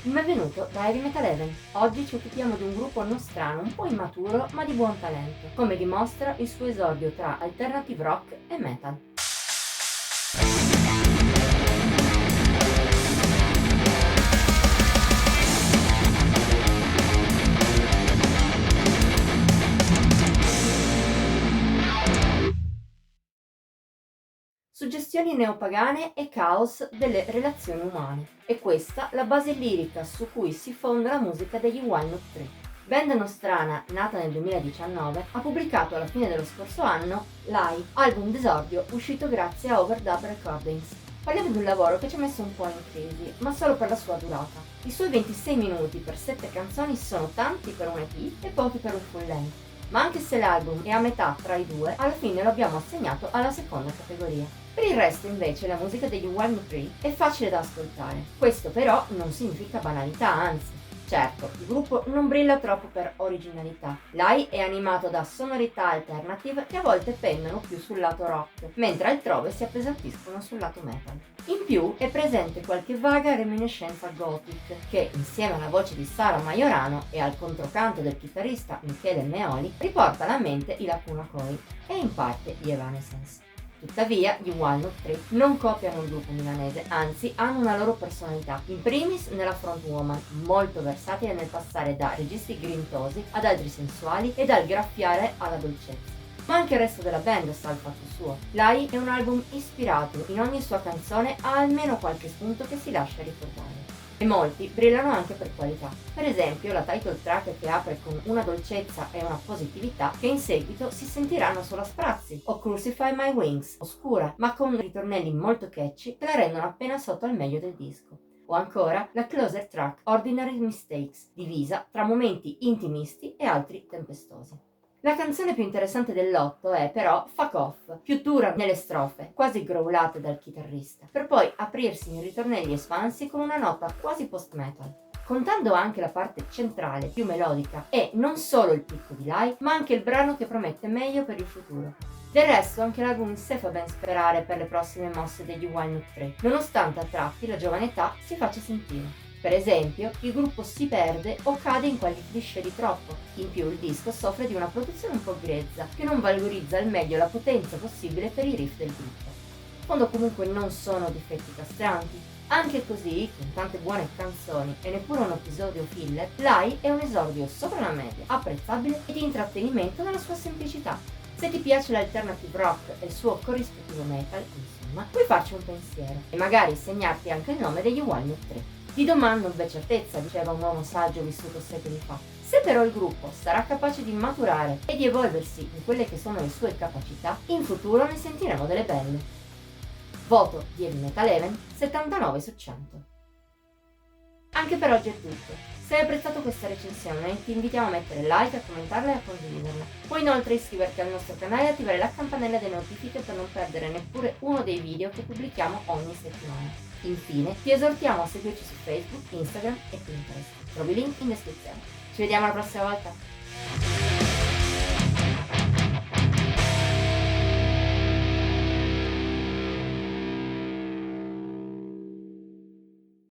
Benvenuto da Heavy Metal Heaven. Oggi ci occupiamo di un gruppo nostrano un po' immaturo ma di buon talento, come dimostra il suo esordio tra alternative rock e metal. Suggestioni neopagane e caos delle relazioni umane. È questa la base lirica su cui si fonda la musica degli Walnut Tree. Band nostrana, nata nel 2019, ha pubblicato alla fine dello scorso anno Lie, album d'esordio uscito grazie a Overdub Recordings. Parliamo di un lavoro che ci ha messo un po' in crisi, ma solo per la sua durata. I suoi 26 minuti per 7 canzoni sono tanti per un EP e pochi per un full length. Ma anche se l'album è a metà tra i due, alla fine lo abbiamo assegnato alla seconda categoria. Per il resto invece la musica degli Walnut Tree è facile da ascoltare. Questo però non significa banalità, anzi. Certo, il gruppo non brilla troppo per originalità. L'Ai è animato da sonorità alternative che a volte pendono più sul lato rock, mentre altrove si appesantiscono sul lato metal. In più è presente qualche vaga reminiscenza gothic che, insieme alla voce di Sara Majorano e al controcanto del chitarrista Michele Meoli, riporta alla mente i Lacuna Coil e in parte gli Evanescence. Tuttavia, gli Walnut Tree non copiano il gruppo milanese, anzi hanno una loro personalità, in primis nella frontwoman, molto versatile nel passare da registri grintosi ad altri sensuali e dal graffiare alla dolcezza. Ma anche il resto della band sa il fatto suo. Lie è un album ispirato, in ogni sua canzone ha almeno qualche spunto che si lascia ricordare. E molti brillano anche per qualità. Per esempio la title track che apre con una dolcezza e una positività che in seguito si sentiranno solo a sprazzi, o Crucify My Wings, oscura, ma con ritornelli molto catchy che la rendono appena sotto al meglio del disco. O ancora la closer track Ordinary Mistakes, divisa tra momenti intimisti e altri tempestosi. La canzone più interessante dell'otto è però Fuck Off, più dura nelle strofe, quasi growlate dal chitarrista, per poi aprirsi in ritornelli espansi con una nota quasi post-metal. Contando anche la parte centrale, più melodica, è non solo il picco di Lie, ma anche il brano che promette meglio per il futuro. Del resto anche l'album in sé fa ben sperare per le prossime mosse degli Walnut Tree, nonostante a tratti la giovane età si faccia sentire. Per esempio, il gruppo si perde o cade in qualche cliché di troppo. In più il disco soffre di una produzione un po' grezza, che non valorizza al meglio la potenza possibile per i riff del gruppo. In fondo comunque non sono difetti castranti. Anche così, con tante buone canzoni e neppure un episodio filler, Lie è un esordio sopra la media, apprezzabile e di intrattenimento nella sua semplicità. Se ti piace l'alternative rock e il suo corrispettivo metal, insomma, puoi farci un pensiero e magari segnarti anche il nome degli Walnut Tree. Di domani non v'è certezza, diceva un uomo saggio vissuto secoli fa. Se però il gruppo sarà capace di maturare e di evolversi in quelle che sono le sue capacità, in futuro ne sentiremo delle belle. Voto di Heavy Metal Heaven 79 su 100. Anche per oggi è tutto. Se hai apprezzato questa recensione ti invitiamo a mettere like, a commentarla e a condividerla. Puoi inoltre iscriverti al nostro canale e attivare la campanella delle notifiche per non perdere neppure uno dei video che pubblichiamo ogni settimana. Infine, ti esortiamo a seguirci su Facebook, Instagram e Pinterest. Trovi il link in descrizione. Ci vediamo la prossima volta!